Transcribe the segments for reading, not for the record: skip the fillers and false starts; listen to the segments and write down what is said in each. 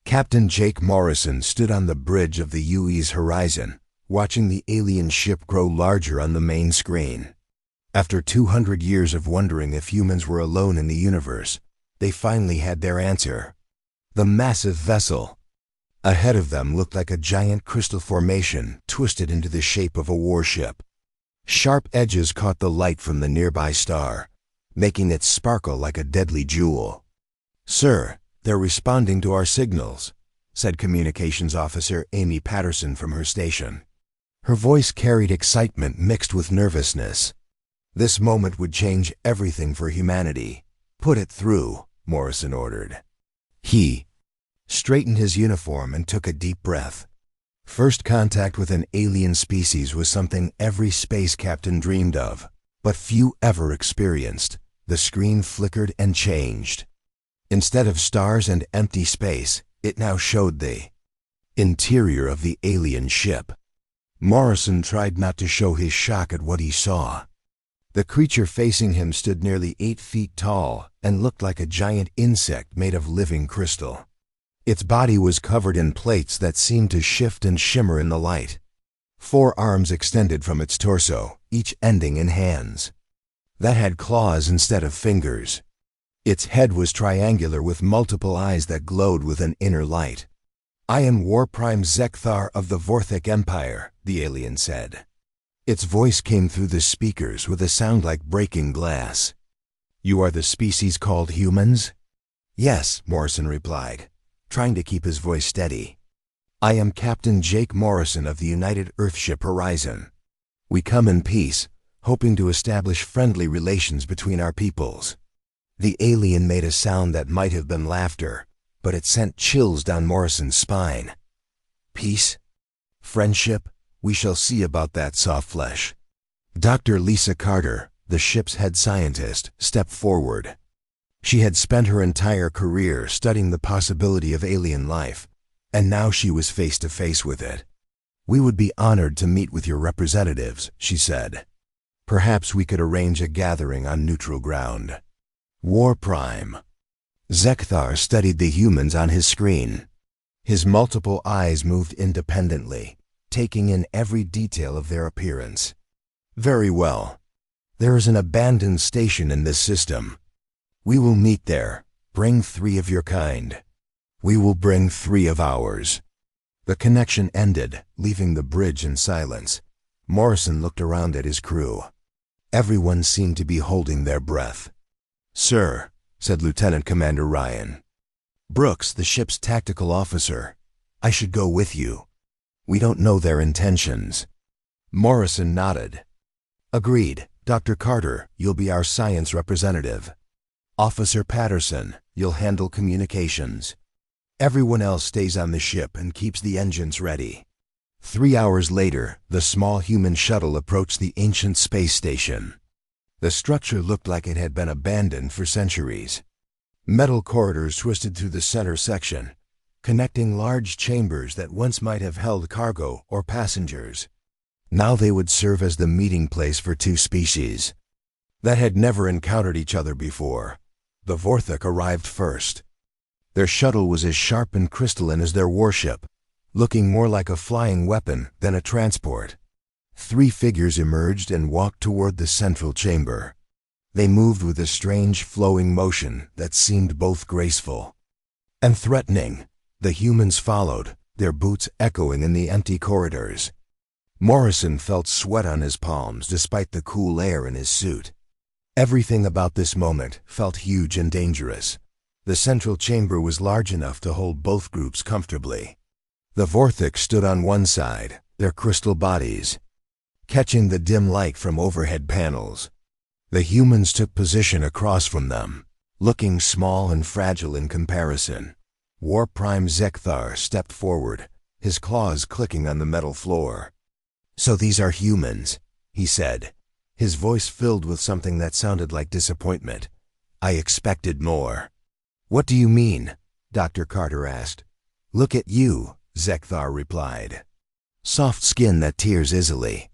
Captain Jake Morrison stood on the bridge of the UE's horizon, watching the alien ship grow larger on the main screen. After 200 years of wondering if humans were alone in the universe, they finally had their answer. The massive vessel. Ahead of them looked like a giant crystal formation twisted into the shape of a warship. Sharp edges caught the light from the nearby star, making it sparkle like a deadly jewel. "Sir, they're responding to our signals," said Communications Officer Amy Patterson from her station. Her voice carried excitement mixed with nervousness. This moment would change everything for humanity. "Put it through," Morrison ordered. He straightened his uniform and took a deep breath. First contact with an alien species was something every space captain dreamed of, but few ever experienced. The screen flickered and changed. Instead of stars and empty space, it now showed the interior of the alien ship. Morrison tried not to show his shock at what he saw. The creature facing him stood nearly 8 feet tall and looked like a giant insect made of living crystal. Its body was covered in plates that seemed to shift and shimmer in the light. 4 arms extended from its torso, each ending in hands that had claws instead of fingers. Its head was triangular with multiple eyes that glowed with an inner light. "I am War Prime Zekthar of the Vorthic Empire," the alien said. Its voice came through the speakers with a sound like breaking glass. "You are the species called humans?" "Yes," Morrison replied, trying to keep his voice steady. "I am Captain Jake Morrison of the United Earthship Horizon. We come in peace, hoping to establish friendly relations between our peoples." The alien made a sound that might have been laughter, but it sent chills down Morrison's spine. "Peace? Friendship? We shall see about that, soft flesh." Dr. Lisa Carter, the ship's head scientist, stepped forward. She had spent her entire career studying the possibility of alien life, and now she was face to face with it. "We would be honored to meet with your representatives," she said. "Perhaps we could arrange a gathering on neutral ground." War Prime. Zekthar studied the humans on his screen. His multiple eyes moved independently, taking in every detail of their appearance. "Very well. There is an abandoned station in this system. We will meet there. Bring 3 of your kind. We will bring 3 of ours." The connection ended, leaving the bridge in silence. Morrison looked around at his crew. Everyone seemed to be holding their breath. "Sir," said Lieutenant Commander Ryan. "Brooks, the ship's tactical officer. I should go with you. We don't know their intentions." Morrison nodded. "Agreed. Dr. Carter, you'll be our science representative. Officer Patterson, you'll handle communications. Everyone else stays on the ship and keeps the engines ready." 3 hours later, the small human shuttle approached the ancient space station. The structure looked like it had been abandoned for centuries. Metal corridors twisted through the center section, connecting large chambers that once might have held cargo or passengers. Now they would serve as the meeting place for 2 species that had never encountered each other before. The Vorthic arrived first. Their shuttle was as sharp and crystalline as their warship, looking more like a flying weapon than a transport. 3 figures emerged and walked toward the central chamber. They moved with a strange flowing motion that seemed both graceful and threatening. The humans followed, their boots echoing in the empty corridors. Morrison felt sweat on his palms despite the cool air in his suit. Everything about this moment felt huge and dangerous. The central chamber was large enough to hold both groups comfortably. The Vorthic stood on one side, their crystal bodies catching the dim light from overhead panels. The humans took position across from them, looking small and fragile in comparison. War Prime Zekthar stepped forward, his claws clicking on the metal floor. "So these are humans," he said, his voice filled with something that sounded like disappointment. "I expected more." "What do you mean?" Dr. Carter asked. "Look at you," Zekthar replied. "Soft skin that tears easily.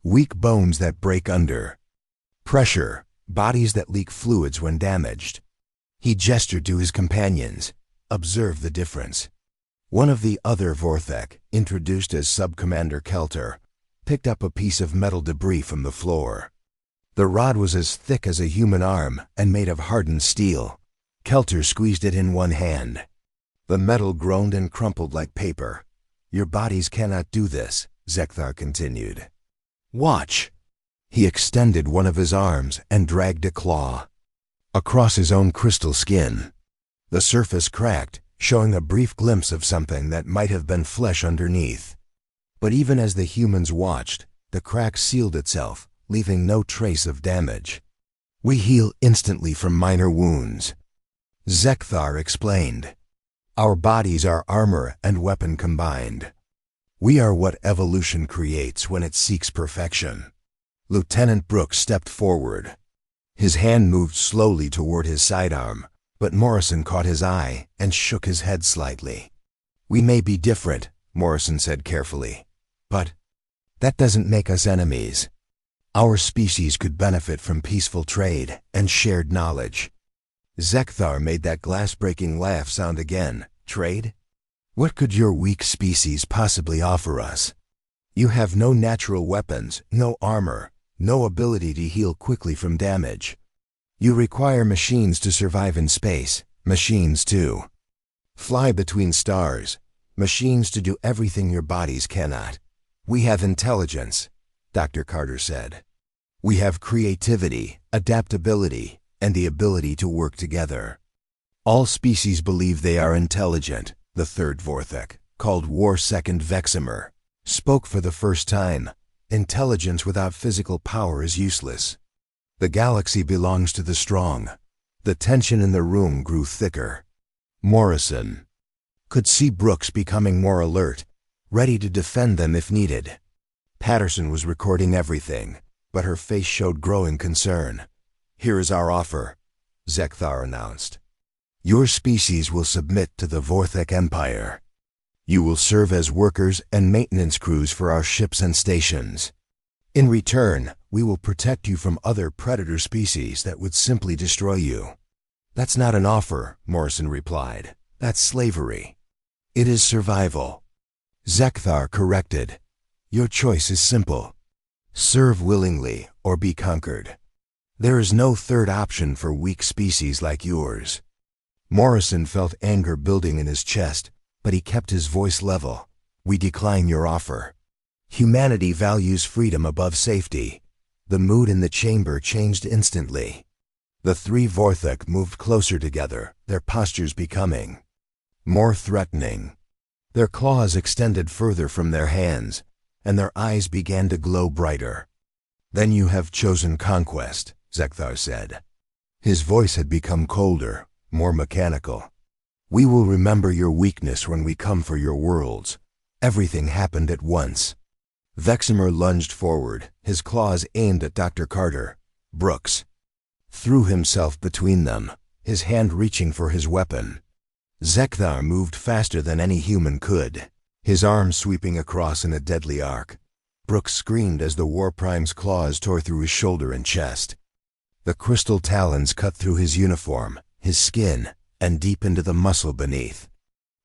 Weak bones that break under pressure, bodies that leak fluids when damaged." He gestured to his companions. "Observe the difference." One of the other Vorthek, introduced as Sub-Commander Kelter, picked up a piece of metal debris from the floor. The rod was as thick as a human arm and made of hardened steel. Kelter squeezed it in one hand. The metal groaned and crumpled like paper. "Your bodies cannot do this," Zekthar continued. "Watch." He extended one of his arms and dragged a claw across his own crystal skin. The surface cracked, showing a brief glimpse of something that might have been flesh underneath. But even as the humans watched, the crack sealed itself, leaving no trace of damage. "We heal instantly from minor wounds," Zekthar explained. "Our bodies are armor and weapon combined. We are what evolution creates when it seeks perfection." Lieutenant Brooks stepped forward. His hand moved slowly toward his sidearm, but Morrison caught his eye and shook his head slightly. "We may be different," Morrison said carefully, "but that doesn't make us enemies. Our species could benefit from peaceful trade and shared knowledge." Zekthar made that glass-breaking laugh sound again. "Trade? What could your weak species possibly offer us? You have no natural weapons, no armor, no ability to heal quickly from damage. You require machines to survive in space, machines to fly between stars, machines to do everything your bodies cannot. We have intelligence," Dr. Carter said. "We have creativity, adaptability, and the ability to work together. All species believe they are intelligent," the third Vorthek, called War Second Veximer, spoke for the first time. "Intelligence without physical power is useless. The galaxy belongs to the strong." The tension in the room grew thicker. Morrison could see Brooks becoming more alert, ready to defend them if needed. Patterson was recording everything, but her face showed growing concern. "Here is our offer," Zekthar announced. "Your species will submit to the Vorthek Empire. You will serve as workers and maintenance crews for our ships and stations. In return, we will protect you from other predator species that would simply destroy you." "That's not an offer," Morrison replied. "That's slavery." "It is survival," Zekthar corrected. "Your choice is simple. Serve willingly or be conquered. There is no third option for weak species like yours." Morrison felt anger building in his chest, but he kept his voice level. "We decline your offer. Humanity values freedom above safety." The mood in the chamber changed instantly. The three Vorthek moved closer together, their postures becoming more threatening. Their claws extended further from their hands, and their eyes began to glow brighter. "Then you have chosen conquest," Zekthar said. His voice had become colder, more mechanical. "We will remember your weakness when we come for your worlds." Everything happened at once. Veximer lunged forward, his claws aimed at Dr. Carter. Brooks threw himself between them, his hand reaching for his weapon. Zekthar moved faster than any human could, his arm sweeping across in a deadly arc. Brooks screamed as the War Prime's claws tore through his shoulder and chest. The crystal talons cut through his uniform, his skin, and deep into the muscle beneath.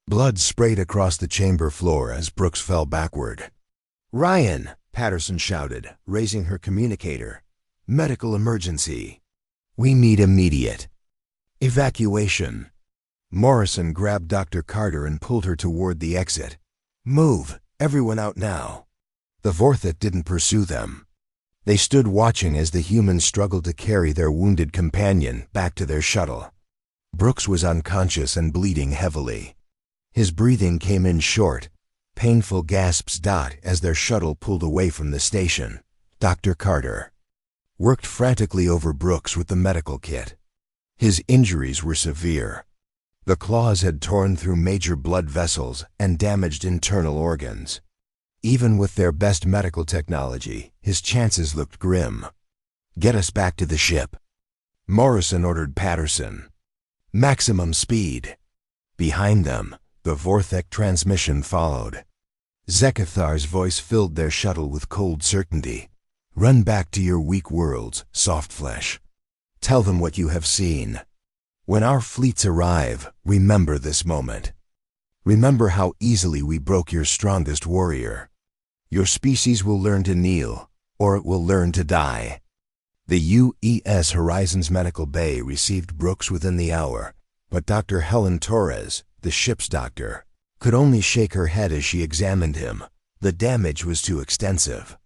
Blood sprayed across the chamber floor as Brooks fell backward. "Ryan!" Patterson shouted, raising her communicator. "Medical emergency. We need immediate evacuation." Morrison grabbed Dr. Carter and pulled her toward the exit. "Move! Everyone out now." The Vorthek didn't pursue them. They stood watching as the humans struggled to carry their wounded companion back to their shuttle. Brooks was unconscious and bleeding heavily. His breathing came in short, painful gasps as their shuttle pulled away from the station. Dr. Carter worked frantically over Brooks with the medical kit. His injuries were severe. The claws had torn through major blood vessels and damaged internal organs. Even with their best medical technology, his chances looked grim. "Get us back to the ship," Morrison ordered Patterson. "Maximum speed." Behind them, the Vorthek transmission followed. Zekathar's voice filled their shuttle with cold certainty. "Run back to your weak worlds, soft flesh. Tell them what you have seen. When our fleets arrive, remember this moment." Remember how easily we broke your strongest warrior. Your species will learn to kneel, or it will learn to die. The U.S. Horizon's medical bay received Brooks within the hour, but Dr. Helen Torres, the ship's doctor, could only shake her head as she examined him. The damage was too extensive.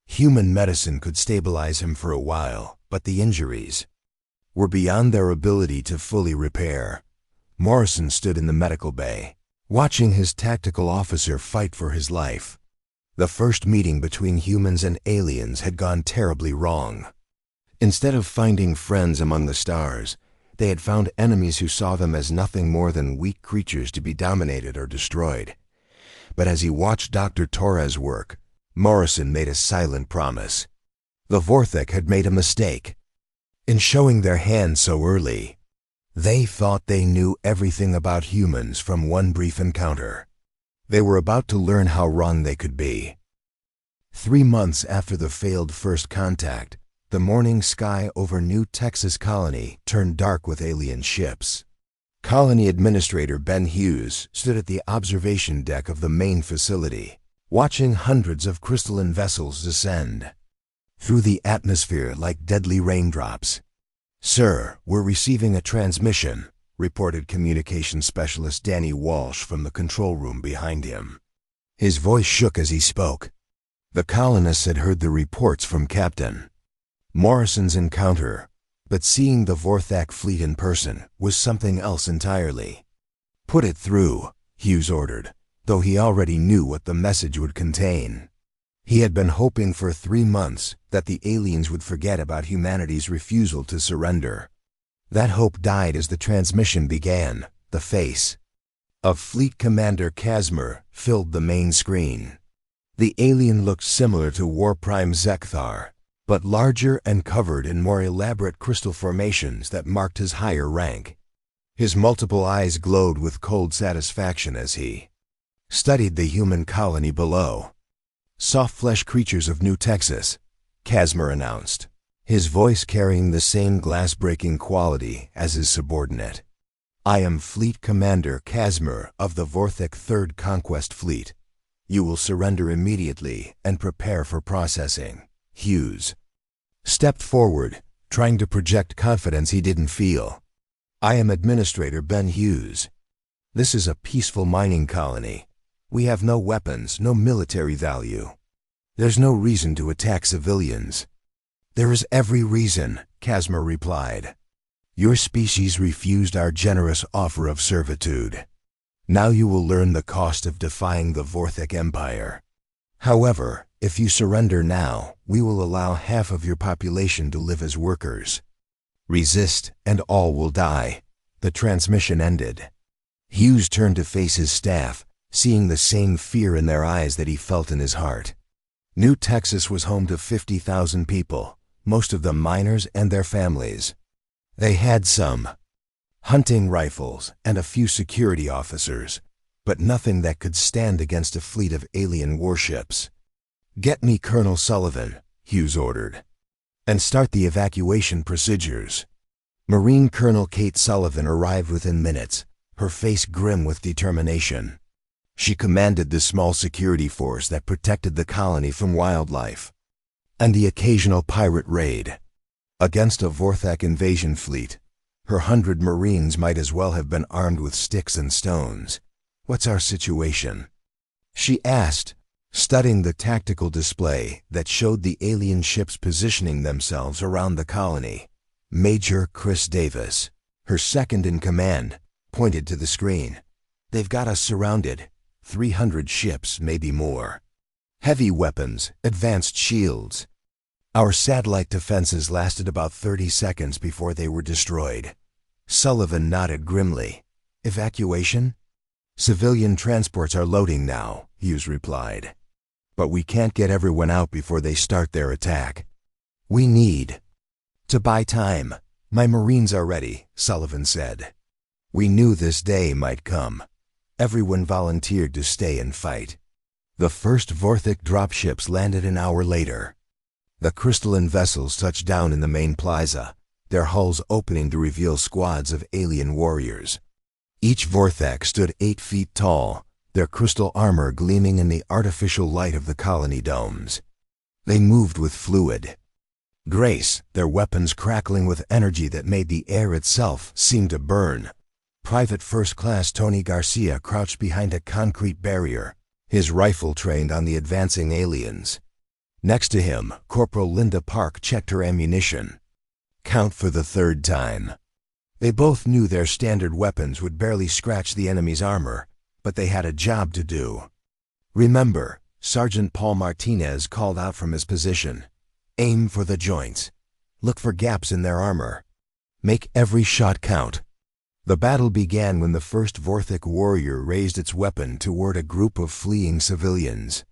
Human medicine could stabilize him for a while, but the injuries were beyond their ability to fully repair. Morrison stood in the medical bay, watching his tactical officer fight for his life. The first meeting between humans and aliens had gone terribly wrong. Instead of finding friends among the stars, they had found enemies who saw them as nothing more than weak creatures to be dominated or destroyed. But as he watched Dr. Torres work, Morrison made a silent promise. The Vorthek had made a mistake. In showing their hand so early, they thought they knew everything about humans from one brief encounter. They were about to learn how wrong they could be. 3 months after the failed first contact, the morning sky over New Texas Colony turned dark with alien ships. Colony Administrator Ben Hughes stood at the observation deck of the main facility, watching hundreds of crystalline vessels descend through the atmosphere like deadly raindrops. "Sir, we're receiving a transmission," reported communications specialist Danny Walsh from the control room behind him. His voice shook as he spoke. The colonists had heard the reports from Captain Morrison's encounter, but seeing the Vorthak fleet in person was something else entirely. "Put it through," Hughes ordered, though he already knew what the message would contain. He had been hoping for 3 months that the aliens would forget about humanity's refusal to surrender. That hope died as the transmission began. The face of Fleet Commander Casmer filled the main screen. The alien looked similar to War Prime Zekthar, but larger and covered in more elaborate crystal formations that marked his higher rank. His multiple eyes glowed with cold satisfaction as he studied the human colony below. "Soft-flesh creatures of New Texas," Casmer announced, his voice carrying the same glass-breaking quality as his subordinate. "I am Fleet Commander Casmer of the Vorthek 3rd Conquest Fleet. You will surrender immediately and prepare for processing." Hughes stepped forward, trying to project confidence he didn't feel. "I am Administrator Ben Hughes. This is a peaceful mining colony. We have no weapons, no military value. There's no reason to attack civilians." "There is every reason," Casmer replied. "Your species refused our generous offer of servitude. Now you will learn the cost of defying the Vorthek Empire. However, if you surrender now, we will allow half of your population to live as workers. Resist, and all will die." The transmission ended. Hughes turned to face his staff, seeing the same fear in their eyes that he felt in his heart. New Texas was home to 50,000 people, most of them miners and their families. They had some hunting rifles and a few security officers, but nothing that could stand against a fleet of alien warships. "Get me Colonel Sullivan," Hughes ordered, "and start the evacuation procedures." Marine Colonel Kate Sullivan arrived within minutes, her face grim with determination. She commanded the small security force that protected the colony from wildlife and the occasional pirate raid. Against a Vorthak invasion fleet, her 100 Marines might as well have been armed with sticks and stones. "What's our situation?" she asked, studying the tactical display that showed the alien ships positioning themselves around the colony. Major Chris Davis, her second in command, pointed to the screen. "They've got us surrounded. 300 ships, maybe more. Heavy weapons, advanced shields. Our satellite defenses lasted about 30 seconds before they were destroyed." Sullivan nodded grimly. "Evacuation?" "Civilian transports are loading now," Hughes replied. "But we can't get everyone out before they start their attack. We need to buy time." "My Marines are ready," Sullivan said. "We knew this day might come." Everyone volunteered to stay and fight. The first Vorthik dropships landed an hour later. The crystalline vessels touched down in the main plaza, their hulls opening to reveal squads of alien warriors. Each Vorthak stood 8 feet tall, their crystal armor gleaming in the artificial light of the colony domes. They moved with fluid grace, their weapons crackling with energy that made the air itself seem to burn. Private First Class Tony Garcia crouched behind a concrete barrier, his rifle trained on the advancing aliens. Next to him, Corporal Linda Park checked her ammunition. Count for the 3rd time. They both knew their standard weapons would barely scratch the enemy's armor, but they had a job to do. Remember, Sergeant Paul Martinez called out from his position. Aim for the joints. Look for gaps in their armor. Make every shot count. The battle began when the first Vorthak warrior raised its weapon toward a group of fleeing civilians.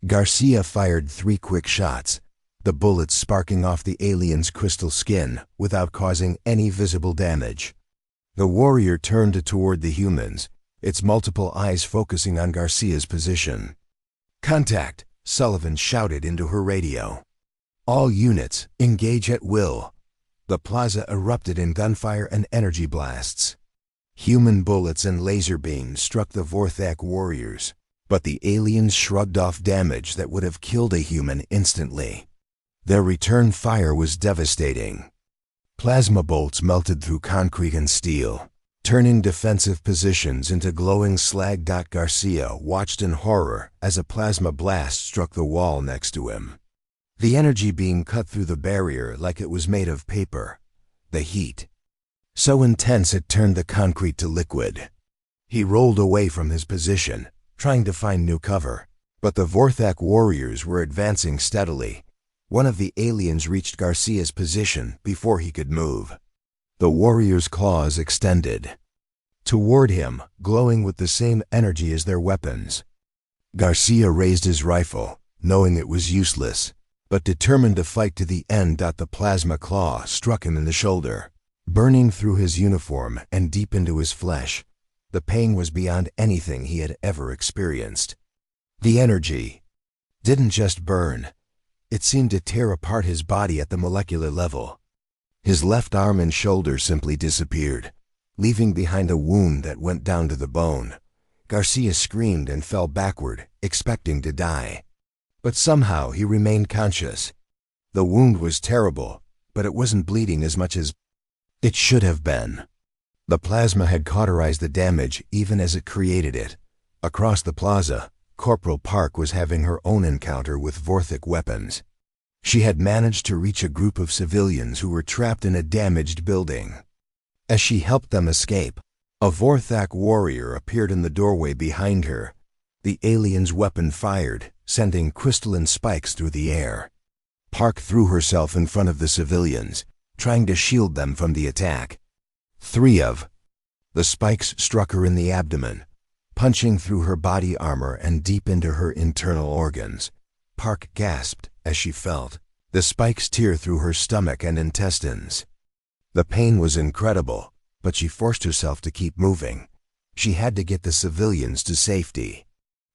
Garcia fired 3 quick shots, the bullets sparking off the alien's crystal skin without causing any visible damage. The warrior turned toward the humans, its multiple eyes focusing on Garcia's position. "Contact!" Sullivan shouted into her radio. "All units, engage at will." The plaza erupted in gunfire and energy blasts. Human bullets and laser beams struck the Vorthak warriors, but the aliens shrugged off damage that would have killed a human instantly. Their return fire was devastating. Plasma bolts melted through concrete and steel, turning defensive positions into glowing slag. Garcia watched in horror as a plasma blast struck the wall next to him. The energy being cut through the barrier like it was made of paper. The heat, so intense it turned the concrete to liquid. He rolled away from his position, trying to find new cover, but the Vorthak warriors were advancing steadily. One of the aliens reached Garcia's position before he could move. The warrior's claws extended toward him, glowing with the same energy as their weapons. Garcia raised his rifle, knowing it was useless, but determined to fight to the end. The plasma claw struck him in the shoulder, burning through his uniform and deep into his flesh. The pain was beyond anything he had ever experienced. The energy didn't just burn, it seemed to tear apart his body at the molecular level. His left arm and shoulder simply disappeared, leaving behind a wound that went down to the bone. Garcia screamed and fell backward, expecting to die. But somehow he remained conscious. The wound was terrible, but it wasn't bleeding as much as it should have been. The plasma had cauterized the damage even as it created it. Across the plaza, Corporal Park was having her own encounter with Vorthak weapons. She had managed to reach a group of civilians who were trapped in a damaged building. As she helped them escape, a Vorthak warrior appeared in the doorway behind her. The alien's weapon fired, sending crystalline spikes through the air. Park threw herself in front of the civilians, trying to shield them from the attack. 3 of the spikes struck her in the abdomen, punching through her body armor and deep into her internal organs. Park gasped as she felt the spikes tear through her stomach and intestines. The pain was incredible, but she forced herself to keep moving. She had to get the civilians to safety.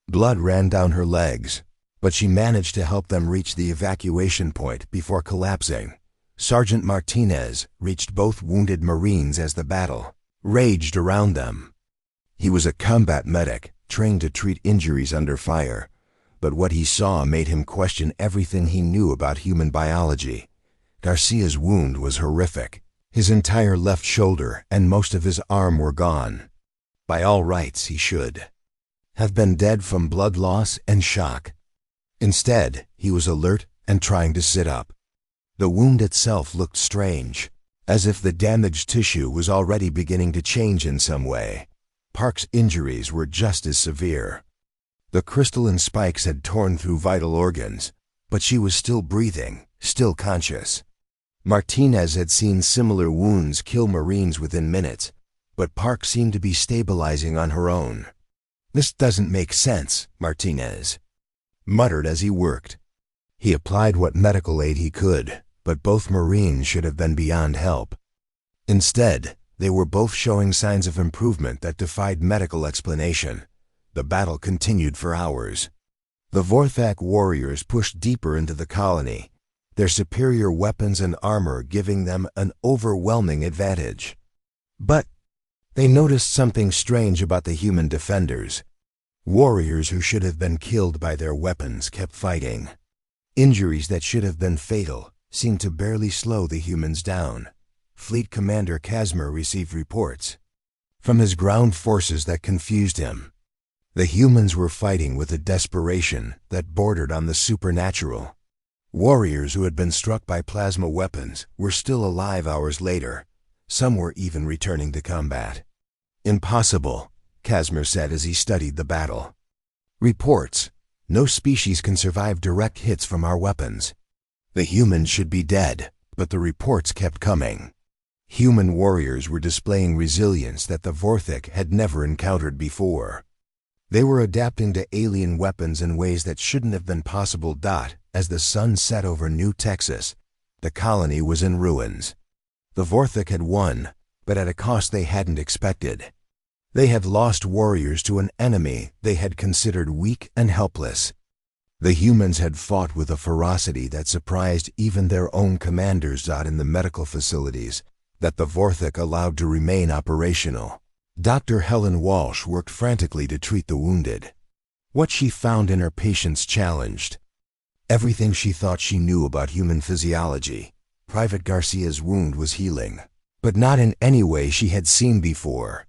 Blood ran down her legs, but she managed to help them reach the evacuation point before collapsing. Sergeant Martinez reached both wounded Marines as the battle raged around them. He was a combat medic, trained to treat injuries under fire, but what he saw made him question everything he knew about human biology. Garcia's wound was horrific. His entire left shoulder and most of his arm were gone. By all rights, he should have been dead from blood loss and shock. Instead, he was alert and trying to sit up. The wound itself looked strange, as if the damaged tissue was already beginning to change in some way. Park's injuries were just as severe. The crystalline spikes had torn through vital organs, but she was still breathing, still conscious. Martinez had seen similar wounds kill Marines within minutes, but Park seemed to be stabilizing on her own. "This doesn't make sense," Martinez muttered as he worked. He applied what medical aid he could, but both Marines should have been beyond help. Instead, they were both showing signs of improvement that defied medical explanation. The battle continued for hours. The Vorthak warriors pushed deeper into the colony, their superior weapons and armor giving them an overwhelming advantage. But They noticed something strange about the human defenders. Warriors who should have been killed by their weapons kept fighting. Injuries that should have been fatal seemed to barely slow the humans down. Fleet Commander Casimir received reports from his ground forces that confused him. The humans were fighting with a desperation that bordered on the supernatural. Warriors who had been struck by plasma weapons were still alive hours later. Some were even returning to combat. "Impossible," Casimir said as he studied the battle. "Reports. No species can survive direct hits from our weapons. The humans should be dead," but the reports kept coming. Human warriors were displaying resilience that the Vorthik had never encountered before. They were adapting to alien weapons in ways that shouldn't have been possible. As the sun set over New Texas, the colony was in ruins. The Vorthik had won, but at a cost they hadn't expected. They had lost warriors to an enemy they had considered weak and helpless. The humans had fought with a ferocity that surprised even their own commanders. In the medical facilities that the Vorthik allowed to remain operational, Dr. Helen Walsh worked frantically to treat the wounded. What she found in her patients challenged everything she thought she knew about human physiology. Private Garcia's wound was healing, but not in any way she had seen before.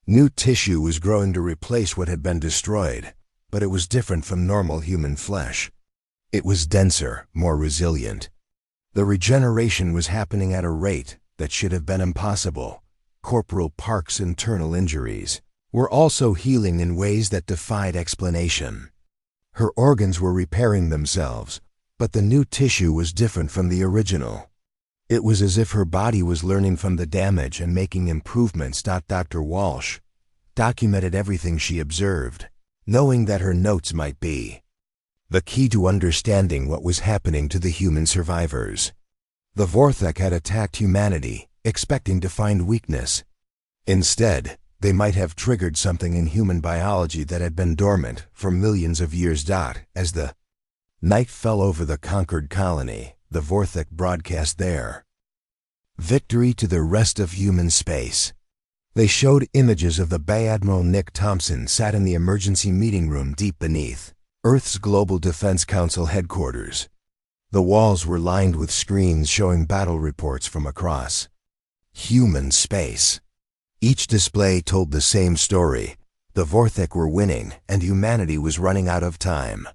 New tissue was growing to replace what had been destroyed, but it was different from normal human flesh. It was denser, more resilient. The regeneration was happening at a rate that should have been impossible. Corporal Park's internal injuries were also healing in ways that defied explanation. Her organs were repairing themselves, but the new tissue was different from the original. It was as if her body was learning from the damage and making improvements. Dr. Walsh documented everything she observed, knowing that her notes might be the key to understanding what was happening to the human survivors. The Vorthik had attacked humanity, expecting to find weakness. Instead, they might have triggered something in human biology that had been dormant for millions of years. As the night fell over the conquered colony, the Vorthik broadcast their victory to the rest of human space. They showed images of the Bay Admiral Nick Thompson sat in the emergency meeting room deep beneath Earth's Global Defense Council headquarters. The walls were lined with screens showing battle reports from across human space. Each display told the same story. The Vorthik were winning, and humanity was running out of time.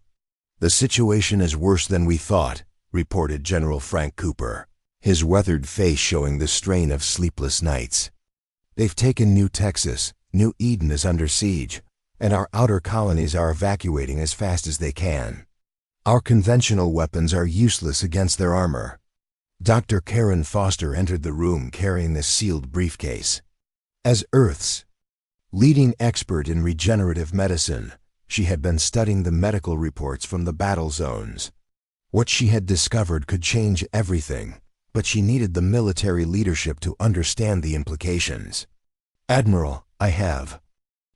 "The situation is worse than we thought," reported General Frank Cooper, his weathered face showing the strain of sleepless nights. "They've taken New Texas. New Eden is under siege, and our outer colonies are evacuating as fast as they can. Our conventional weapons are useless against their armor." Dr. Karen Foster entered the room carrying a sealed briefcase. As Earth's leading expert in regenerative medicine, she had been studying the medical reports from the battle zones. What she had discovered could change everything, but she needed the military leadership to understand the implications. "Admiral, I have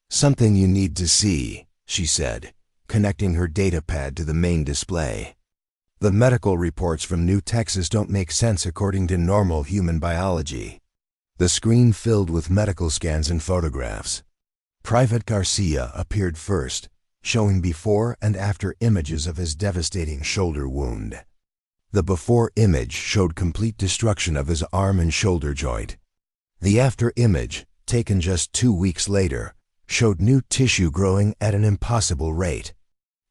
something you need to see," she said, connecting her datapad to the main display. "The medical reports from New Texas don't make sense according to normal human biology." The screen filled with medical scans and photographs. Private Garcia appeared first, showing before and after images of his devastating shoulder wound. The before image showed complete destruction of his arm and shoulder joint. The after image, taken just 2 weeks later, showed new tissue growing at an impossible rate.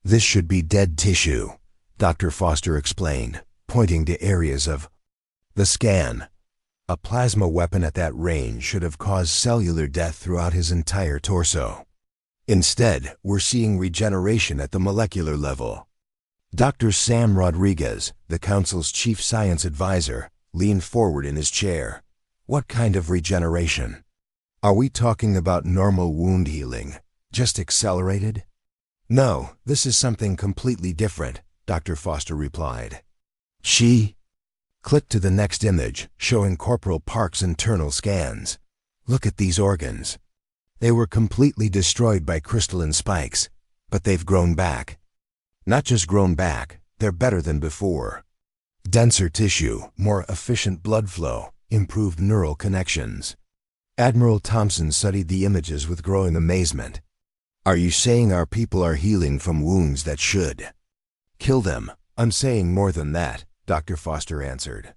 "This should be dead tissue," Dr. Foster explained, pointing to areas of the scan. A plasma weapon at that range should have caused cellular death throughout his entire torso. Instead, we're seeing regeneration at the molecular level. Dr. Sam Rodriguez, the Council's chief science advisor, leaned forward in his chair. "What kind of regeneration? Are we talking about normal wound healing, just accelerated?" "No, this is something completely different," Dr. Foster replied. She clicked to the next image, showing Corporal Park's internal scans. "Look at these organs. They were completely destroyed by crystalline spikes, but they've grown back. Not just grown back, they're better than before. Denser tissue, more efficient blood flow, improved neural connections. Admiral Thompson studied the images with growing amazement. Are you saying our people are healing from wounds that should kill them? I'm saying more than that, Dr. Foster answered.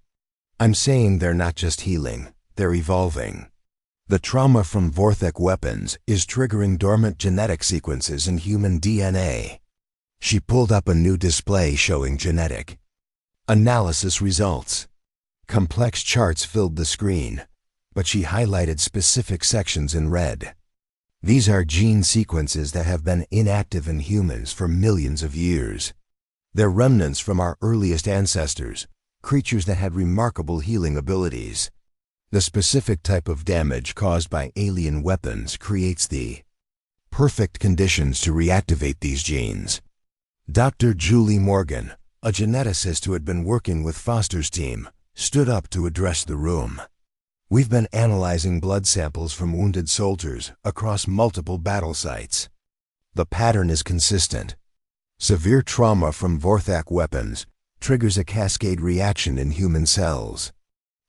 I'm saying they're not just healing, they're evolving. The trauma from Vorthek weapons is triggering dormant genetic sequences in human DNA. She pulled up a new display showing genetic analysis results. Complex charts filled the screen, but she highlighted specific sections in red. These are gene sequences that have been inactive in humans for millions of years. They're remnants from our earliest ancestors, creatures that had remarkable healing abilities. The specific type of damage caused by alien weapons creates the perfect conditions to reactivate these genes. Dr. Julie Morgan, a geneticist who had been working with Foster's team, stood up to address the room. We've been analyzing blood samples from wounded soldiers across multiple battle sites. The pattern is consistent. Severe trauma from Vorthak weapons triggers a cascade reaction in human cells.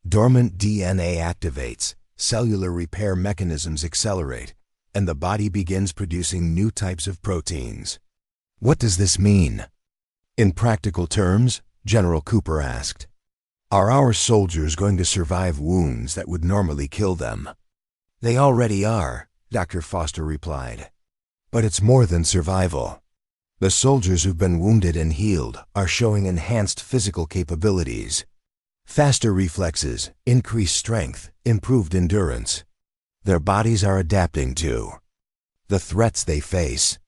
Dormant DNA activates, cellular repair mechanisms accelerate, and the body begins producing new types of proteins. What does this mean? In practical terms, General Cooper asked. Are our soldiers going to survive wounds that would normally kill them? They already are, Dr. Foster replied. But it's more than survival. The soldiers who've been wounded and healed are showing enhanced physical capabilities. Faster reflexes, increased strength, improved endurance. Their bodies are adapting to the threats they face.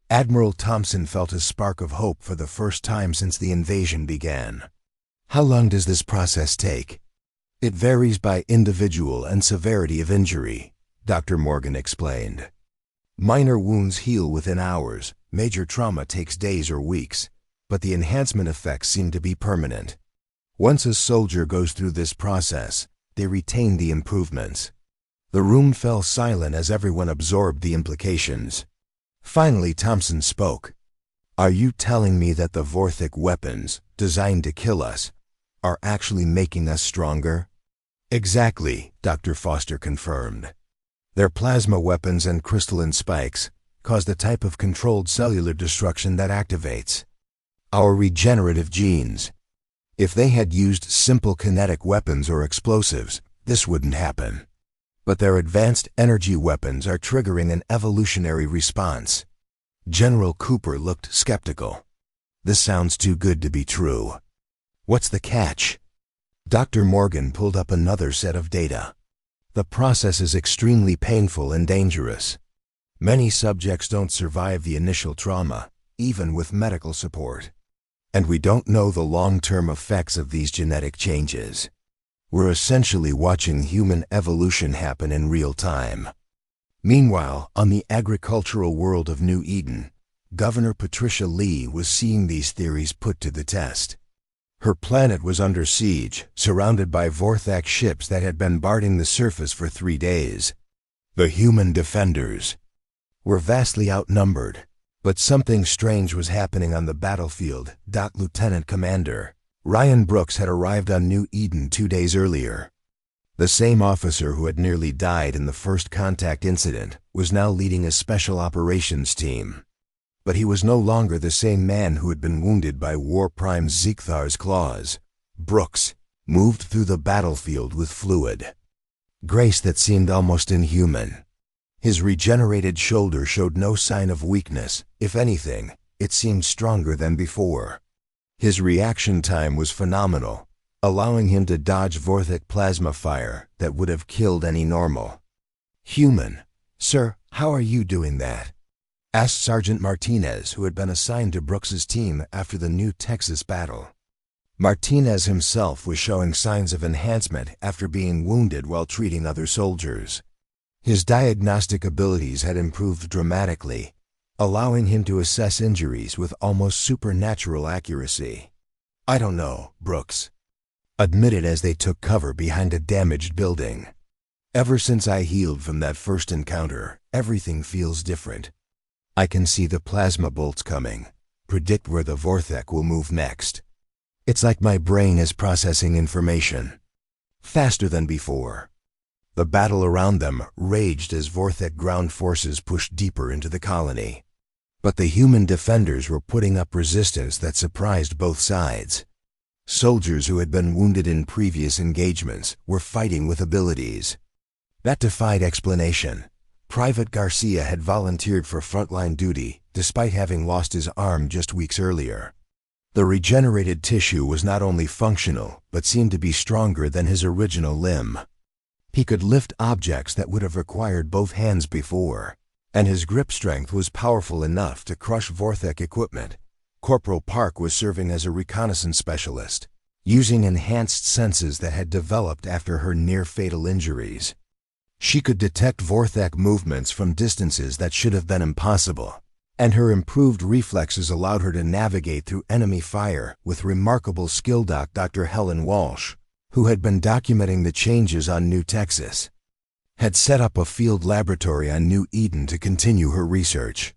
Admiral Thompson felt a spark of hope for the first time since the invasion began. How long does this process take? It varies by individual and severity of injury, Dr. Morgan explained. Minor wounds heal within hours, major trauma takes days or weeks, but the enhancement effects seem to be permanent. Once a soldier goes through this process, they retain the improvements. The room fell silent as everyone absorbed the implications. Finally, Thompson spoke. Are you telling me that the Vorthik weapons, designed to kill us, are actually making us stronger? Exactly, Dr. Foster confirmed. Their plasma weapons and crystalline spikes cause the type of controlled cellular destruction that activates our regenerative genes. If they had used simple kinetic weapons or explosives, this wouldn't happen. But their advanced energy weapons are triggering an evolutionary response. General Cooper looked skeptical. This sounds too good to be true. What's the catch? Dr. Morgan pulled up another set of data. The process is extremely painful and dangerous. Many subjects don't survive the initial trauma, even with medical support. And we don't know the long-term effects of these genetic changes. We're essentially watching human evolution happen in real time. Meanwhile, on the agricultural world of New Eden, Governor Patricia Lee was seeing these theories put to the test. Her planet was under siege, surrounded by Vorthak ships that had been bombarding the surface for 3 days. The human defenders were vastly outnumbered, but something strange was happening on the battlefield. Lieutenant Commander Ryan Brooks had arrived on New Eden 2 days earlier. The same officer who had nearly died in the first contact incident was now leading a special operations team. But he was no longer the same man who had been wounded by War Prime Zekthar's claws. Brooks moved through the battlefield with fluid grace that seemed almost inhuman. His regenerated shoulder showed no sign of weakness. If anything, it seemed stronger than before. His reaction time was phenomenal, allowing him to dodge Vorthik plasma fire that would have killed any normal human. Sir, how are you doing that? Asked Sergeant Martinez, who had been assigned to Brooks's team after the New Texas battle. Martinez himself was showing signs of enhancement after being wounded while treating other soldiers. His diagnostic abilities had improved dramatically, allowing him to assess injuries with almost supernatural accuracy. I don't know, Brooks admitted as they took cover behind a damaged building. Ever since I healed from that first encounter, everything feels different. I can see the plasma bolts coming, predict where the Vorthek will move next. It's like my brain is processing information faster than before. The battle around them raged as Vorthek ground forces pushed deeper into the colony. But the human defenders were putting up resistance that surprised both sides. Soldiers who had been wounded in previous engagements were fighting with abilities that defied explanation. Private Garcia had volunteered for frontline duty despite having lost his arm just weeks earlier. The regenerated tissue was not only functional, but seemed to be stronger than his original limb. He could lift objects that would have required both hands before, and his grip strength was powerful enough to crush Vorthek equipment. Corporal Park was serving as a reconnaissance specialist, using enhanced senses that had developed after her near-fatal injuries. She could detect Vorthek movements from distances that should have been impossible, and her improved reflexes allowed her to navigate through enemy fire with remarkable skill. Dr. Helen Walsh, who had been documenting the changes on New Texas, had set up a field laboratory on New Eden to continue her research.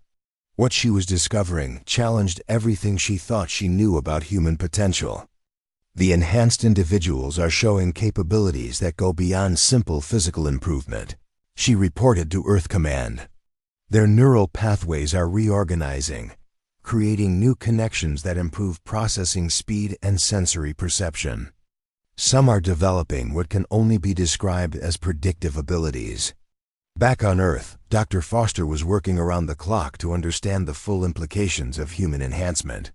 What she was discovering challenged everything she thought she knew about human potential. The enhanced individuals are showing capabilities that go beyond simple physical improvement, she reported to Earth Command. Their neural pathways are reorganizing, creating new connections that improve processing speed and sensory perception. Some are developing what can only be described as predictive abilities. Back on Earth, Dr. Foster was working around the clock to understand the full implications of human enhancement.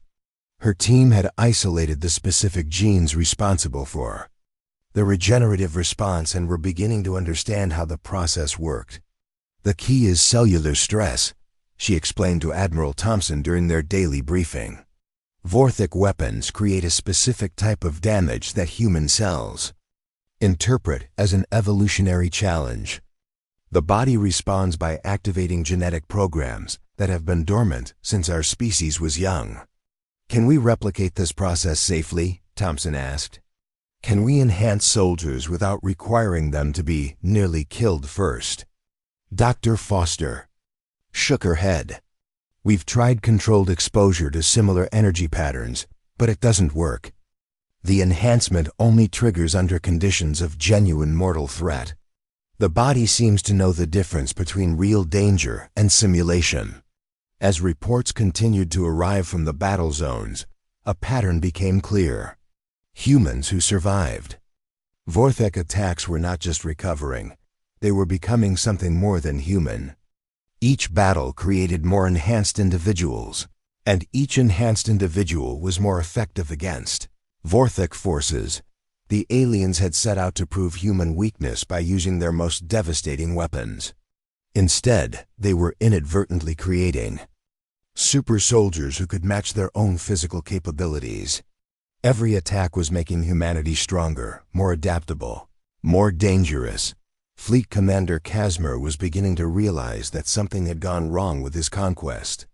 Her team had isolated the specific genes responsible for the regenerative response and were beginning to understand how the process worked. The key is cellular stress, she explained to Admiral Thompson during their daily briefing. Vorthek weapons create a specific type of damage that human cells interpret as an evolutionary challenge. The body responds by activating genetic programs that have been dormant since our species was young. Can we replicate this process safely? Thompson asked. Can we enhance soldiers without requiring them to be nearly killed first? Dr. Foster shook her head. We've tried controlled exposure to similar energy patterns, but it doesn't work. The enhancement only triggers under conditions of genuine mortal threat. The body seems to know the difference between real danger and simulation. As reports continued to arrive from the battle zones, a pattern became clear. Humans who survived. Vorthek attacks were not just recovering, they were becoming something more than human. Each battle created more enhanced individuals, and each enhanced individual was more effective against Vorthek forces. The aliens had set out to prove human weakness by using their most devastating weapons. Instead, they were inadvertently creating super soldiers who could match their own physical capabilities. Every attack was making humanity stronger, more adaptable, more dangerous. Fleet Commander Casmer was beginning to realize that something had gone wrong with his conquest.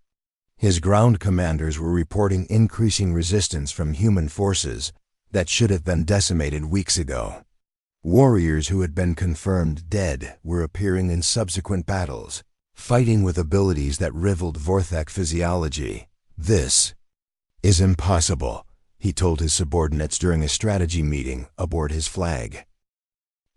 His ground commanders were reporting increasing resistance from human forces that should have been decimated weeks ago. Warriors who had been confirmed dead were appearing in subsequent battles, fighting with abilities that rivaled Vorthek physiology. This is impossible, he told his subordinates during a strategy meeting aboard his flag.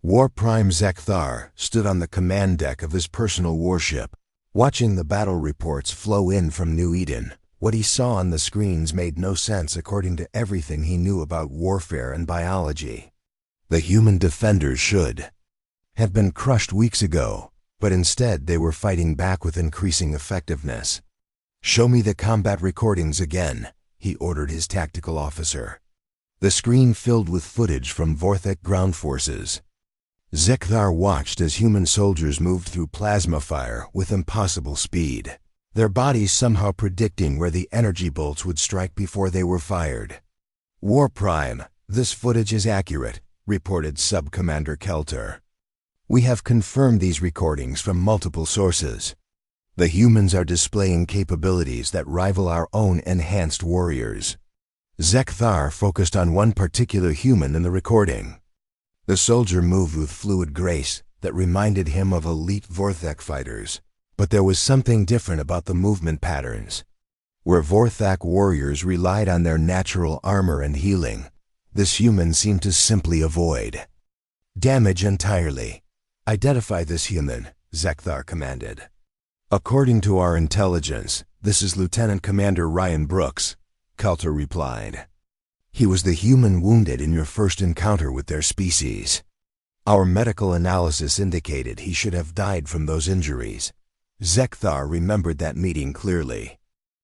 War Prime Zekthar stood on the command deck of his personal warship, watching the battle reports flow in from New Eden. What he saw on the screens made no sense according to everything he knew about warfare and biology. The human defenders should have been crushed weeks ago, but instead they were fighting back with increasing effectiveness. Show me the combat recordings again, he ordered his tactical officer. The screen filled with footage from Vorthek ground forces. Zekthar watched as human soldiers moved through plasma fire with impossible speed, their bodies somehow predicting where the energy bolts would strike before they were fired. War Prime, this footage is accurate, reported Sub-Commander Kelter. We have confirmed these recordings from multiple sources. The humans are displaying capabilities that rival our own enhanced warriors. Zekthar focused on one particular human in the recording. The soldier moved with fluid grace that reminded him of elite Vorthek fighters, but there was something different about the movement patterns. Where Vorthek warriors relied on their natural armor and healing, this human seemed to simply avoid damage entirely. Identify this human, Zekthar commanded. According to our intelligence, this is Lieutenant Commander Ryan Brooks, Coulter replied. He was the human wounded in your first encounter with their species. Our medical analysis indicated he should have died from those injuries. Zekthar remembered that meeting clearly.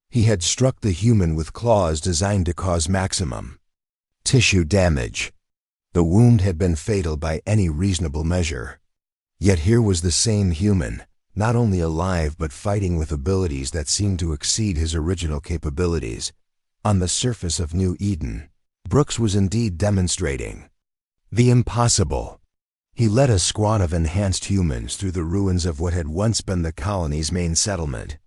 He had struck the human with claws designed to cause maximum tissue damage. The wound had been fatal by any reasonable measure. Yet here was the same human, not only alive but fighting with abilities that seemed to exceed his original capabilities. On the surface of New Eden, Brooks was indeed demonstrating the impossible. He led a squad of enhanced humans through the ruins of what had once been the colony's main settlement.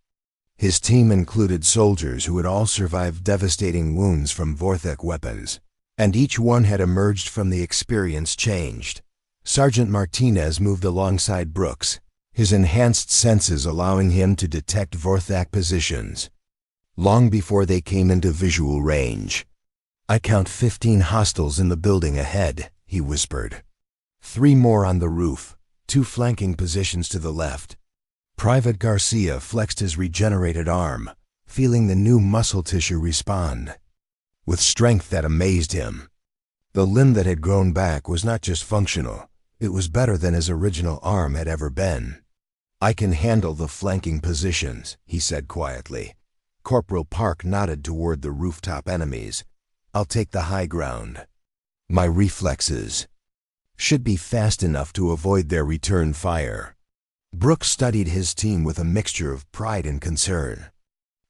His team included soldiers who had all survived devastating wounds from Vorthek weapons, and each one had emerged from the experience changed. Sergeant Martinez moved alongside Brooks, his enhanced senses allowing him to detect Vorthak positions long before they came into visual range. "I count 15 hostiles in the building ahead," he whispered. 3 more on the roof, 2 flanking positions to the left. Private Garcia flexed his regenerated arm, feeling the new muscle tissue respond with strength that amazed him. The limb that had grown back was not just functional, it was better than his original arm had ever been. "I can handle the flanking positions," he said quietly. Corporal Park nodded toward the rooftop enemies. "I'll take the high ground. My reflexes should be fast enough to avoid their return fire." Brooks studied his team with a mixture of pride and concern.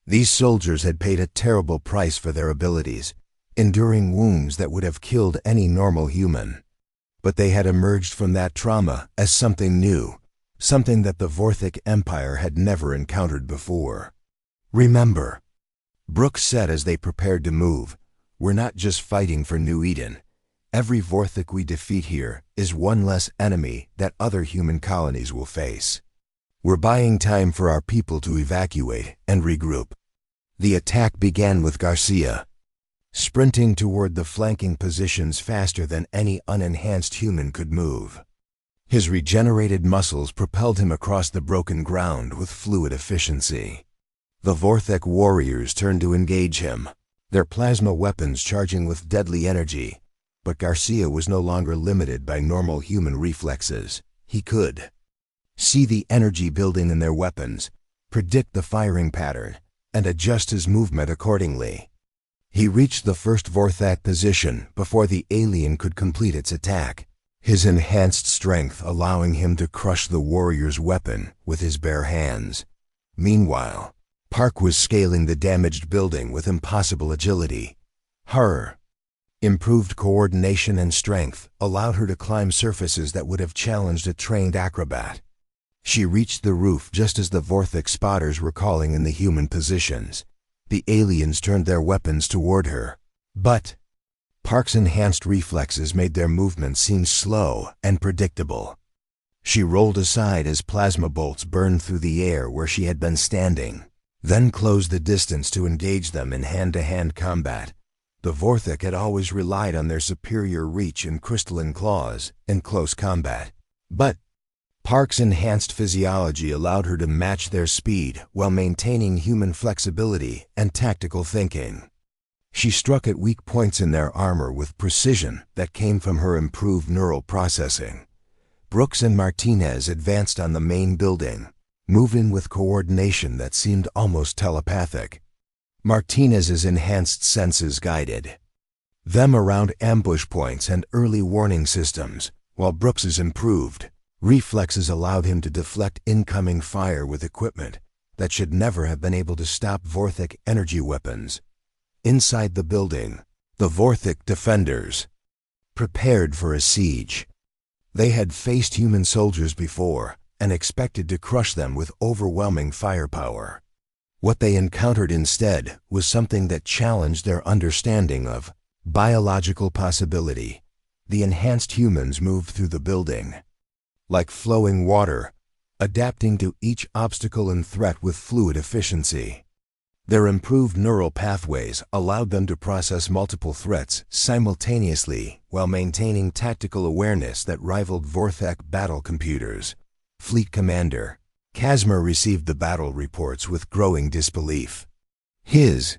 These soldiers had paid a terrible price for their abilities, enduring wounds that would have killed any normal human. But they had emerged from that trauma as something new, something that the Vorthik Empire had never encountered before. "Remember," Brooks said as they prepared to move, "we're not just fighting for New Eden. Every Vorthik we defeat here is one less enemy that other human colonies will face. We're buying time for our people to evacuate and regroup." The attack began with Garcia, sprinting toward the flanking positions faster than any unenhanced human could move. His regenerated muscles propelled him across the broken ground with fluid efficiency. The Vorthek warriors turned to engage him, their plasma weapons charging with deadly energy. But Garcia was no longer limited by normal human reflexes. He could see the energy building in their weapons, predict the firing pattern, and adjust his movement accordingly. He reached the first Vorthak position before the alien could complete its attack, his enhanced strength allowing him to crush the warrior's weapon with his bare hands. Meanwhile, Park was scaling the damaged building with impossible agility. Her improved coordination and strength allowed her to climb surfaces that would have challenged a trained acrobat. She reached the roof just as the Vorthik spotters were calling in the human positions. The aliens turned their weapons toward her, but Park's enhanced reflexes made their movements seem slow and predictable. She rolled aside as plasma bolts burned through the air where she had been standing, then closed the distance to engage them in hand-to-hand combat. The Vorthik had always relied on their superior reach and crystalline claws in close combat, but Park's enhanced physiology allowed her to match their speed while maintaining human flexibility and tactical thinking. She struck at weak points in their armor with precision that came from her improved neural processing. Brooks and Martinez advanced on the main building, moving with coordination that seemed almost telepathic. Martinez's enhanced senses guided them around ambush points and early warning systems, while Brooks's improved reflexes allowed him to deflect incoming fire with equipment that should never have been able to stop Vorthik energy weapons. Inside the building, the Vorthik defenders prepared for a siege. They had faced human soldiers before and expected to crush them with overwhelming firepower. What they encountered instead was something that challenged their understanding of biological possibility. The enhanced humans moved through the building like flowing water, adapting to each obstacle and threat with fluid efficiency. Their improved neural pathways allowed them to process multiple threats simultaneously while maintaining tactical awareness that rivaled Vorthak battle computers. Fleet Commander Kazmir received the battle reports with growing disbelief. His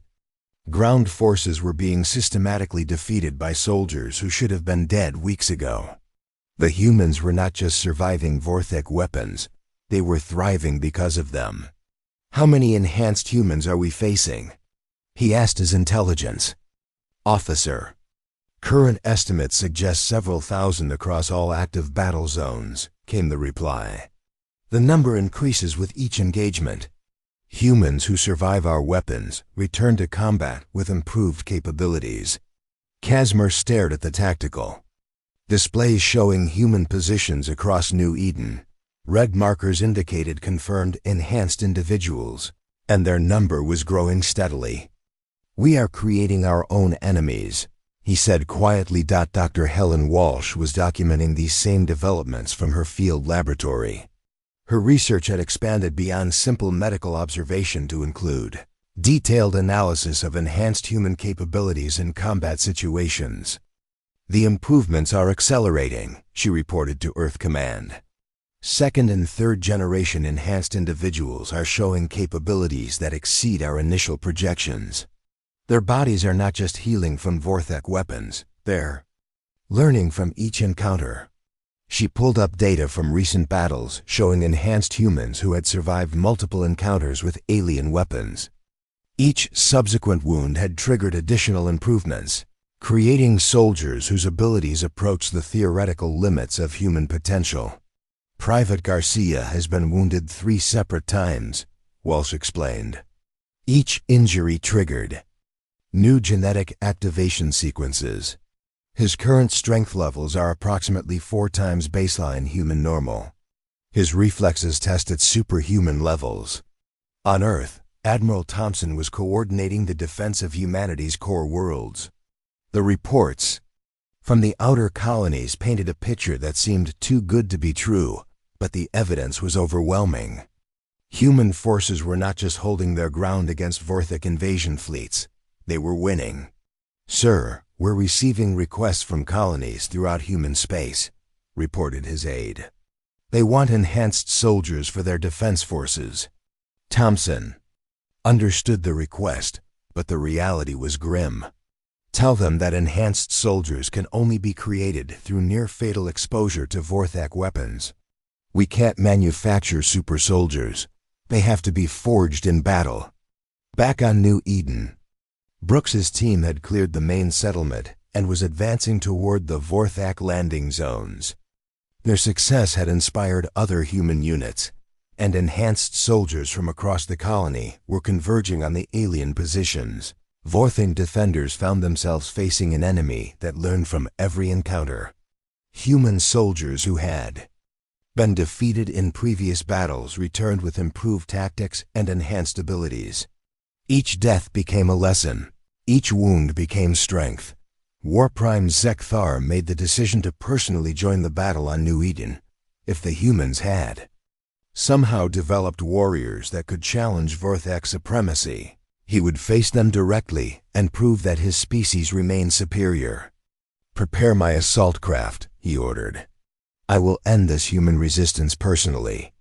ground forces were being systematically defeated by soldiers who should have been dead weeks ago. The humans were not just surviving Vorthak weapons, they were thriving because of them. How many enhanced humans are we facing? He asked his intelligence officer. Current estimates suggest several thousand across all active battle zones, came the reply. The number increases with each engagement. Humans who survive our weapons return to combat with improved capabilities. Kazmir stared at the tactical displays showing human positions across New Eden. Red markers indicated confirmed enhanced individuals, and their number was growing steadily. We are creating our own enemies, he said quietly. Dr. Helen Walsh was documenting these same developments from her field laboratory. Her research had expanded beyond simple medical observation to include detailed analysis of enhanced human capabilities in combat situations. The improvements are accelerating, she reported to Earth Command. Second and third generation enhanced individuals are showing capabilities that exceed our initial projections. Their bodies are not just healing from Vorthak weapons, they're learning from each encounter. She pulled up data from recent battles showing enhanced humans who had survived multiple encounters with alien weapons. Each subsequent wound had triggered additional improvements, creating soldiers whose abilities approach the theoretical limits of human potential. Private Garcia has been wounded 3 separate times, Walsh explained. Each injury triggered new genetic activation sequences. His current strength levels are approximately 4 times baseline human normal. His reflexes test at superhuman levels. On Earth, Admiral Thompson was coordinating the defense of humanity's core worlds. The reports from the outer colonies painted a picture that seemed too good to be true, but the evidence was overwhelming. Human forces were not just holding their ground against Vorthak invasion fleets, they were winning. Sir, we're receiving requests from colonies throughout human space, reported his aide. They want enhanced soldiers for their defense forces. Thompson understood the request, but the reality was grim. Tell them that enhanced soldiers can only be created through near-fatal exposure to Vorthak weapons. We can't manufacture super soldiers. They have to be forged in battle. Back on New Eden, Brooks's team had cleared the main settlement and was advancing toward the Vorthak landing zones. Their success had inspired other human units, and enhanced soldiers from across the colony were converging on the alien positions. Vorthak defenders found themselves facing an enemy that learned from every encounter. Human soldiers who had been defeated in previous battles returned with improved tactics and enhanced abilities. Each death became a lesson. Each wound became strength. War Prime Zekthar made the decision to personally join the battle on New Eden. If the humans had somehow developed warriors that could challenge Vorthak supremacy, he would face them directly and prove that his species remained superior. Prepare my assault craft, he ordered. I will end this human resistance personally.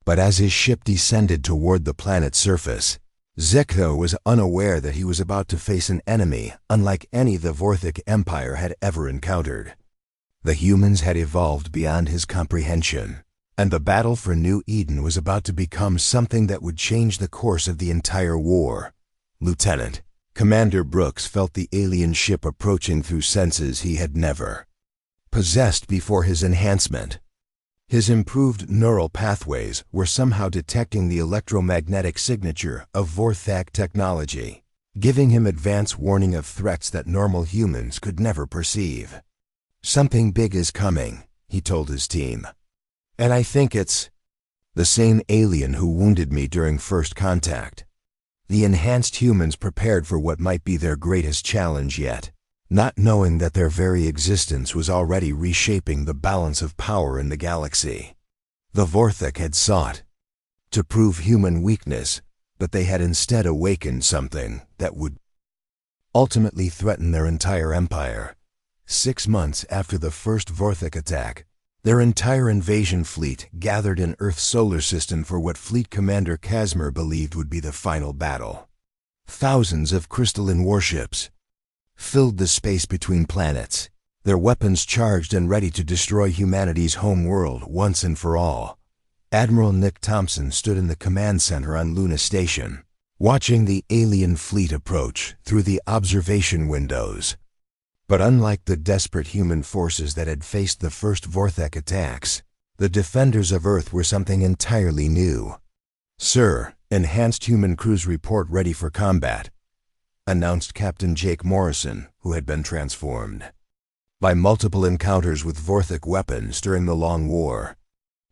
But as his ship descended toward the planet's surface, Zekthar was unaware that he was about to face an enemy unlike any the Vorthak Empire had ever encountered. The humans had evolved beyond his comprehension, and the battle for New Eden was about to become something that would change the course of the entire war. Lieutenant, Commander Brooks felt the alien ship approaching through senses he had never possessed before his enhancement. His improved neural pathways were somehow detecting the electromagnetic signature of Vorthak technology, giving him advance warning of threats that normal humans could never perceive. Something big is coming, he told his team. And I think it's the same alien who wounded me during first contact. The enhanced humans prepared for what might be their greatest challenge yet, not knowing that their very existence was already reshaping the balance of power in the galaxy. The Vorthak had sought to prove human weakness, but they had instead awakened something that would ultimately threaten their entire empire. 6 months after the first Vorthok attack, their entire invasion fleet gathered in Earth's solar system for what Fleet Commander Casimir believed would be the final battle. Thousands of crystalline warships filled the space between planets, their weapons charged and ready to destroy humanity's home world once and for all. Admiral Nick Thompson stood in the command center on Luna Station, watching the alien fleet approach through the observation windows. But unlike the desperate human forces that had faced the first Vorthok attacks, the defenders of Earth were something entirely new. "Sir, enhanced human crews report ready for combat," announced Captain Jake Morrison, who had been transformed by multiple encounters with Vorthok weapons during the Long War.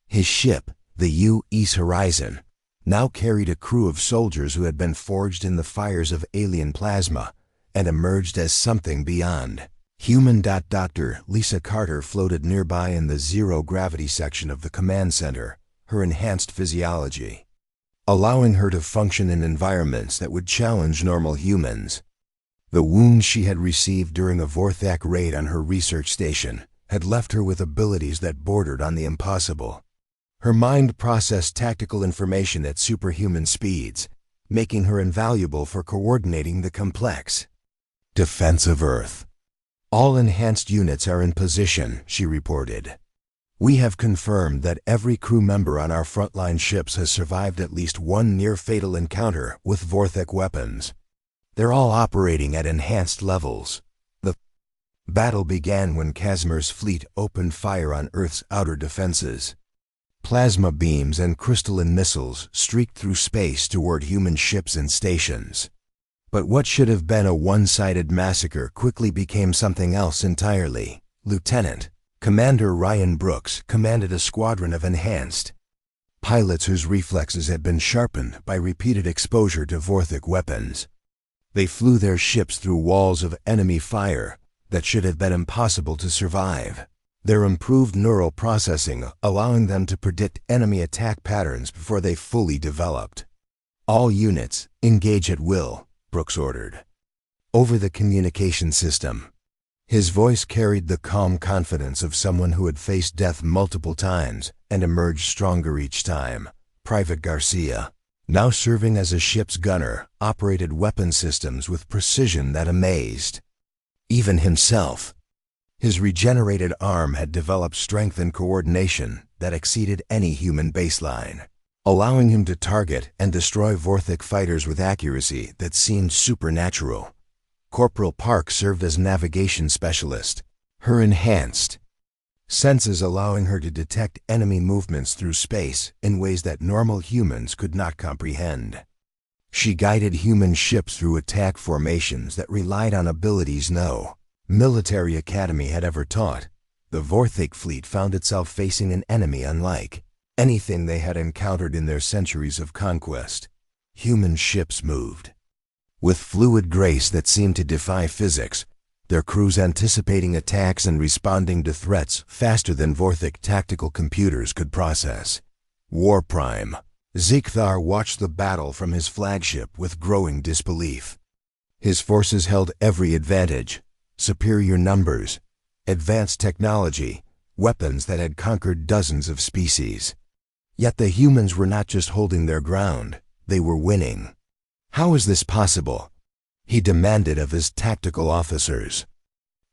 His ship, the HFY Horizon, now carried a crew of soldiers who had been forged in the fires of alien plasma and emerged as something beyond human. Dr. Lisa Carter floated nearby in the zero-gravity section of the command center, her enhanced physiology allowing her to function in environments that would challenge normal humans. The wounds she had received during a Vorthok raid on her research station had left her with abilities that bordered on the impossible. Her mind processed tactical information at superhuman speeds, making her invaluable for coordinating the complex defense of Earth. "All enhanced units are in position," she reported. "We have confirmed that every crew member on our frontline ships has survived at least one near-fatal encounter with Vorthok weapons. They're all operating at enhanced levels." The battle began when Casimir's fleet opened fire on Earth's outer defenses. Plasma beams and crystalline missiles streaked through space toward human ships and stations. But what should have been a one-sided massacre quickly became something else entirely. Lieutenant Commander Ryan Brooks commanded a squadron of enhanced pilots whose reflexes had been sharpened by repeated exposure to Vorthok weapons. They flew their ships through walls of enemy fire that should have been impossible to survive, their improved neural processing allowing them to predict enemy attack patterns before they fully developed. "All units, engage at will," Brooks ordered. Over the communication system, his voice carried the calm confidence of someone who had faced death multiple times and emerged stronger each time. Private Garcia, now serving as a ship's gunner, operated weapon systems with precision that amazed even himself. His regenerated arm had developed strength and coordination that exceeded any human baseline, allowing him to target and destroy Vorthok fighters with accuracy that seemed supernatural. Corporal Park served as navigation specialist, her enhanced senses allowing her to detect enemy movements through space in ways that normal humans could not comprehend. She guided human ships through attack formations that relied on abilities no military academy had ever taught. The Vorthok fleet found itself facing an enemy unlike anything they had encountered in their centuries of conquest. Human ships moved with fluid grace that seemed to defy physics, their crews anticipating attacks and responding to threats faster than Vorthok tactical computers could process. War Prime Zekthar watched the battle from his flagship with growing disbelief. His forces held every advantage: superior numbers, advanced technology, weapons that had conquered dozens of species. Yet the humans were not just holding their ground, they were winning. "How is this possible?" he demanded of his tactical officers.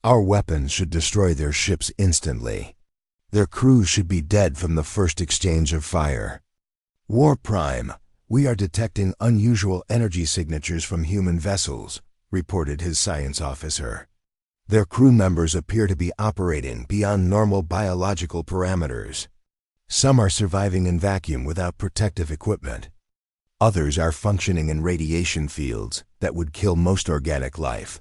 "Our weapons should destroy their ships instantly. Their crews should be dead from the first exchange of fire." "War Prime, we are detecting unusual energy signatures from human vessels," reported his science officer. "Their crew members appear to be operating beyond normal biological parameters. Some are surviving in vacuum without protective equipment. Others are functioning in radiation fields that would kill most organic life."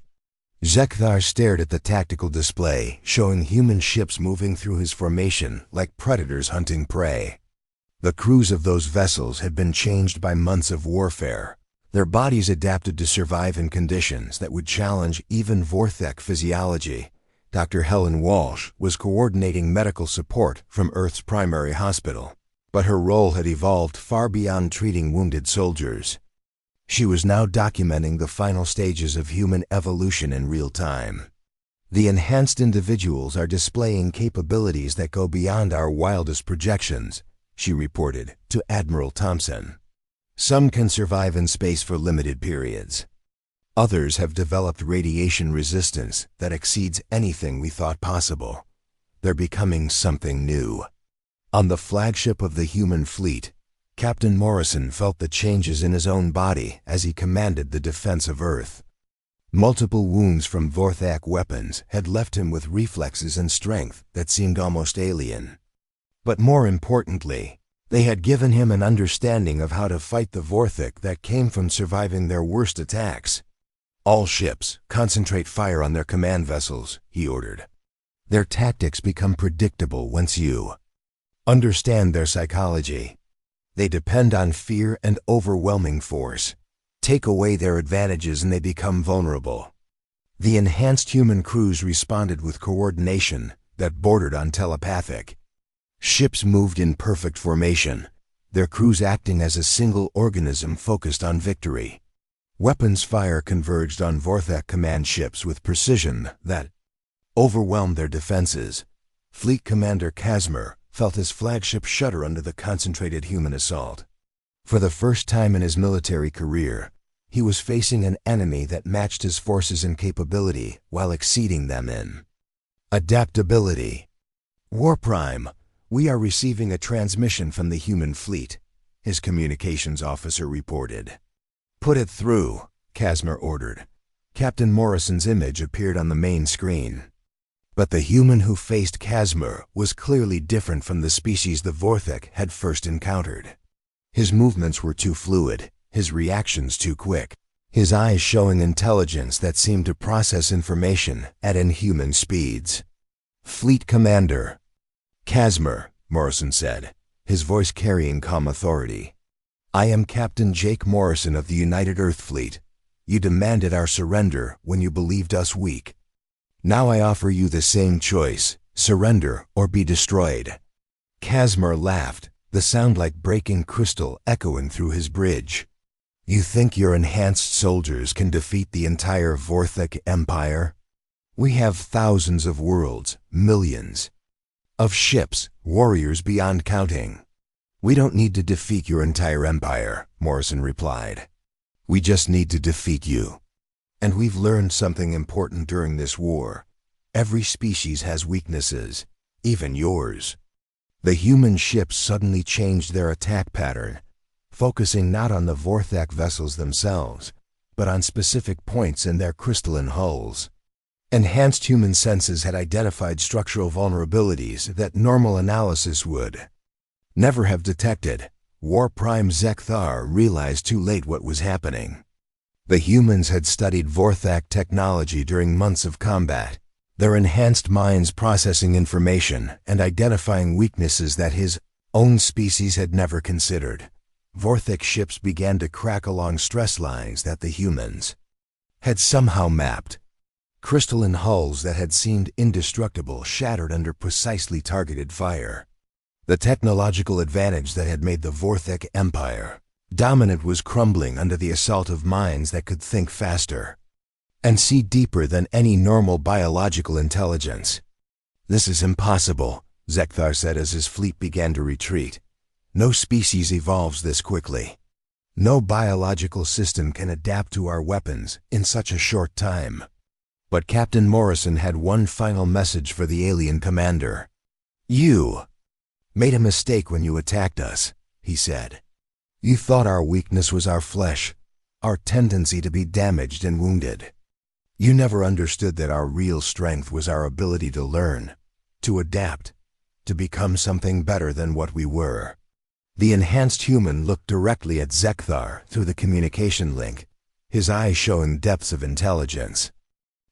Zekthar stared at the tactical display, showing human ships moving through his formation like predators hunting prey. The crews of those vessels had been changed by months of warfare, their bodies adapted to survive in conditions that would challenge even Vorthok physiology. Dr. Helen Walsh was coordinating medical support from Earth's primary hospital, but her role had evolved far beyond treating wounded soldiers. She was now documenting the final stages of human evolution in real time. The enhanced individuals are displaying capabilities that go beyond our wildest projections, she reported to Admiral Thompson. Some can survive in space for limited periods. Others have developed radiation resistance that exceeds anything we thought possible. They're becoming something new. On the flagship of the human fleet, Captain Morrison felt the changes in his own body as he commanded the defense of Earth. Multiple wounds from Vorthak weapons had left him with reflexes and strength that seemed almost alien. But more importantly, they had given him an understanding of how to fight the Vorthak that came from surviving their worst attacks. All ships, concentrate fire on their command vessels, he ordered. Their tactics become predictable once you understand their psychology. They depend on fear and overwhelming force. Take away their advantages and they become vulnerable. The enhanced human crews responded with coordination that bordered on telepathic. Ships moved in perfect formation, their crews acting as a single organism focused on victory. Weapons fire converged on Vorthak command ships with precision that overwhelmed their defenses. Fleet Commander Kazmir felt his flagship shudder under the concentrated human assault. For the first time in his military career, he was facing an enemy that matched his forces in capability while exceeding them in adaptability. Warprime, we are receiving a transmission from the human fleet, his communications officer reported. Put it through, Kazmir ordered. Captain Morrison's image appeared on the main screen. But the human who faced Kazmir was clearly different from the species the Vorthak had first encountered. His movements were too fluid, his reactions too quick, his eyes showing intelligence that seemed to process information at inhuman speeds. Fleet Commander Kazmir, Morrison said, his voice carrying calm authority. I am Captain Jake Morrison of the United Earth Fleet. You demanded our surrender when you believed us weak. Now I offer you the same choice, surrender or be destroyed. Kazmir laughed, the sound like breaking crystal echoing through his bridge. You think your enhanced soldiers can defeat the entire Vorthak Empire? We have thousands of worlds, millions of ships, warriors beyond counting. We don't need to defeat your entire empire, Morrison replied. We just need to defeat you. And we've learned something important during this war. Every species has weaknesses, even yours. The human ships suddenly changed their attack pattern, focusing not on the Vorthak vessels themselves, but on specific points in their crystalline hulls. Enhanced human senses had identified structural vulnerabilities that normal analysis would never have detected. Warprime Zekthar realized too late what was happening. The humans had studied Vorthak technology during months of combat, their enhanced minds processing information and identifying weaknesses that his own species had never considered. Vorthak ships began to crack along stress lines that the humans had somehow mapped. Crystalline hulls that had seemed indestructible shattered under precisely targeted fire. The technological advantage that had made the Vorthak Empire dominant was crumbling under the assault of minds that could think faster and see deeper than any normal biological intelligence. This is impossible, Zekthar said as his fleet began to retreat. No species evolves this quickly. No biological system can adapt to our weapons in such a short time. But Captain Morrison had one final message for the alien commander. You made a mistake when you attacked us, he said. You thought our weakness was our flesh, our tendency to be damaged and wounded. You never understood that our real strength was our ability to learn, to adapt, to become something better than what we were. The enhanced human looked directly at Zekthar through the communication link, his eyes showing depths of intelligence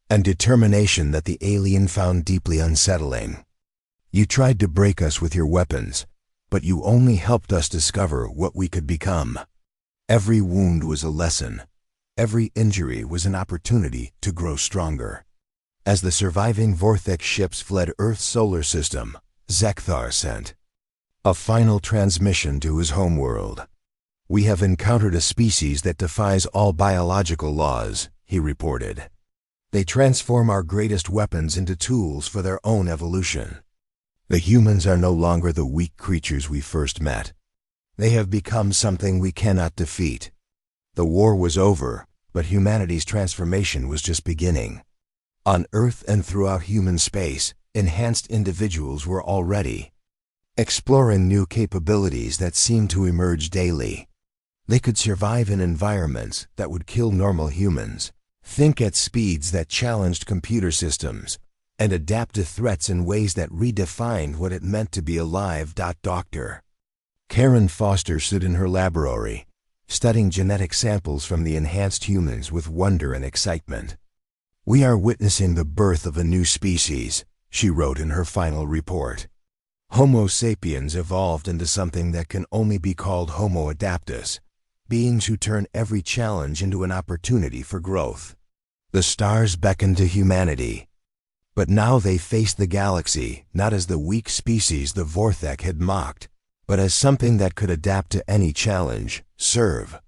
and determination that the alien found deeply unsettling. You tried to break us with your weapons, but you only helped us discover what we could become. Every wound was a lesson. Every injury was an opportunity to grow stronger. As the surviving Vorthak ships fled Earth's solar system, Zekthar sent a final transmission to his homeworld. "We have encountered a species that defies all biological laws," he reported. "They transform our greatest weapons into tools for their own evolution. The humans are no longer the weak creatures we first met. They have become something we cannot defeat. The war was over, but humanity's transformation was just beginning. On Earth and throughout human space, enhanced individuals were already exploring new capabilities that seemed to emerge daily. They could survive in environments that would kill normal humans, think at speeds that challenged computer systems, and adapt to threats in ways that redefined what it meant to be alive." Dr. Karen Foster stood in her laboratory, studying genetic samples from the enhanced humans with wonder and excitement. "We are witnessing the birth of a new species," she wrote in her final report. "Homo sapiens evolved into something that can only be called Homo adaptus, beings who turn every challenge into an opportunity for growth. The stars beckoned to humanity, but now they faced the galaxy not as the weak species the Vorthek had mocked, but as something that could adapt to any challenge, serve